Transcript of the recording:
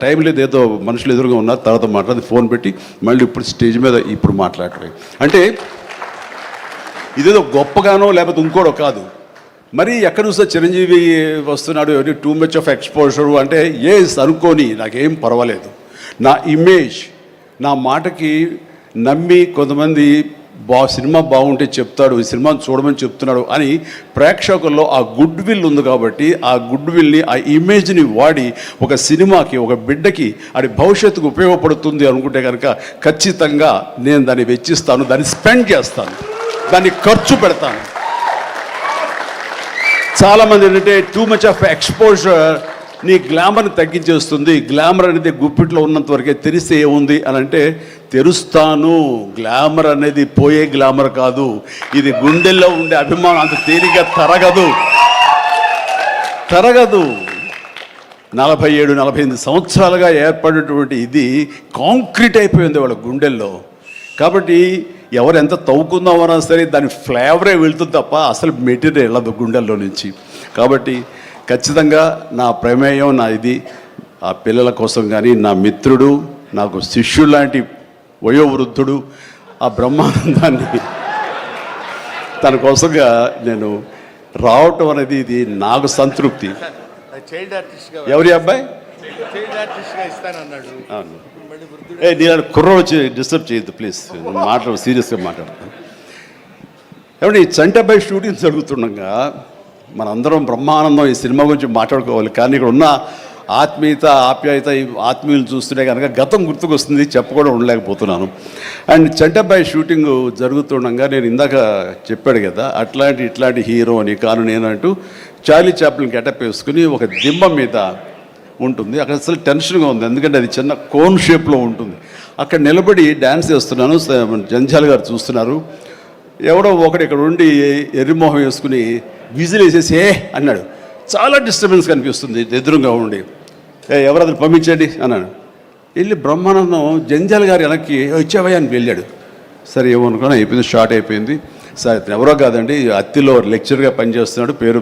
Time లేదు, ఏదో మనుషులు ఎదురుగా ఉన్నారు, తర్వాత మాట్లాడి ఫోన్ పెట్టి మళ్ళీ ఇప్పుడు స్టేజ్ మీద ఇప్పుడు మాట్లాడటం అంటే ఇదేదో గొప్పగానో లేకపోతే ఇంకోడో కాదు. మరి ఎక్కడ చూస్తే చిరంజీవి వస్తున్నాడు, టూ మచ్ ఆఫ్ ఎక్స్పోజర్ అంటే అనుకోని నాకేం పర్వాలేదు. నా ఇమేజ్, నా మాటకి నమ్మి కొంతమంది సినిమా బాగుంటే చెప్తాడు, ఈ సినిమాను చూడమని చెప్తున్నాడు అని ప్రేక్షకుల్లో ఆ గుడ్ విల్ ఉంది. కాబట్టి ఆ గుడ్ విల్ని, ఆ ఇమేజ్ని వాడి ఒక సినిమాకి, ఒక బిడ్డకి అది భవిష్యత్తుకు ఉపయోగపడుతుంది అనుకుంటే కనుక ఖచ్చితంగా నేను దాన్ని వెచ్చిస్తాను, దాన్ని స్పెండ్ చేస్తాను, దాన్ని ఖర్చు పెడతాను. చాలామంది ఏంటంటే టూ మచ్ ఆఫ్ ఎక్స్పోజర్ నీ గ్లామర్ని తగ్గించేస్తుంది, గ్లామర్ అనేది గుప్పిట్లో ఉన్నంత వరకే, తెరిస్తే ఏముంది అని అంటే తెరుస్తాను. గ్లామర్ అనేది పోయే గ్లామర్ కాదు, ఇది గుండెల్లో ఉండే అభిమానం అంత తేలిగ్గా తరగదు. 47-48 సంవత్సరాలుగా ఏర్పడినటువంటి ఇది కాంక్రీట్ అయిపోయింది వాళ్ళ గుండెల్లో. కాబట్టి ఎవరు ఎంత తవ్వుకుందామన్నా సరే దాని ఫ్లేవరే వెళ్తుంది తప్ప అసలు మెటీరియల్ వెళ్ళదు గుండెల్లో నుంచి. కాబట్టి ఖచ్చితంగా నా ప్రమేయం, నా ఇది ఆ పిల్లల కోసం కానీ, నా మిత్రుడు, నాకు శిష్యుడు లాంటి వయోవృద్ధుడు ఆ బ్రహ్మానందాన్ని తన కోసంగా నేను రావటం అనేది ఇది నాకు సంతృప్తి. ఎవరి అబ్బాయి నేను కుర్ర వచ్చి డిస్టర్బ్ చేయొద్దు ప్లీజ్, సీరియస్గా మాట్లాడతాను. ఏమంటే ఈ చంటబ్బాయి షూటింగ్ జరుగుతుండగా మనందరం బ్రహ్మానందం ఈ సినిమా గురించి మాట్లాడుకోవాలి. కానీ ఇక్కడ ఉన్న ఆత్మీయత, ఆప్యాయత, ఈ ఆత్మీయులు చూస్తుంటే కనుక గతం గుర్తుకొస్తుంది, చెప్పకుండా ఉండలేకపోతున్నాను. అండ్ చంటబ్బాయి షూటింగ్ జరుగుతుండగా నేను ఇందాక చెప్పాడు కదా ఇట్లాంటి హీరో అని కాను నేనంటూ చార్లీ చాప్లిన్ గెటప్ వేసుకుని ఒక దిమ్మ మీద ఉంటుంది. అక్కడ అసలు టెన్షన్గా ఉంది, ఎందుకంటే అది చిన్న కోన్ షేప్లో ఉంటుంది. అక్కడ నిలబడి డ్యాన్స్ చేస్తున్నాను, జంజాల్ గారు చూస్తున్నారు. ఎవడో ఒకడు ఇక్కడ ఉండి ఎర్రిమోహం వేసుకుని విజిల్ వేసేసి అన్నాడు. చాలా డిస్టర్బెన్స్ కనిపిస్తుంది ఎదురుగా ఉండి. ఎవరది పంపించండి అన్నాడు. వెళ్ళి బ్రహ్మానందం జంజాల్ గారు వెనక్కి వచ్చావయ్యా అని వెళ్ళాడు. సరే ఏమనుకున్నా, అయిపోయింది, షార్ట్ అయిపోయింది. సరే ఎవరో కాదండి, అత్తిలో లెక్చర్గా పనిచేస్తున్నాడు, పేరు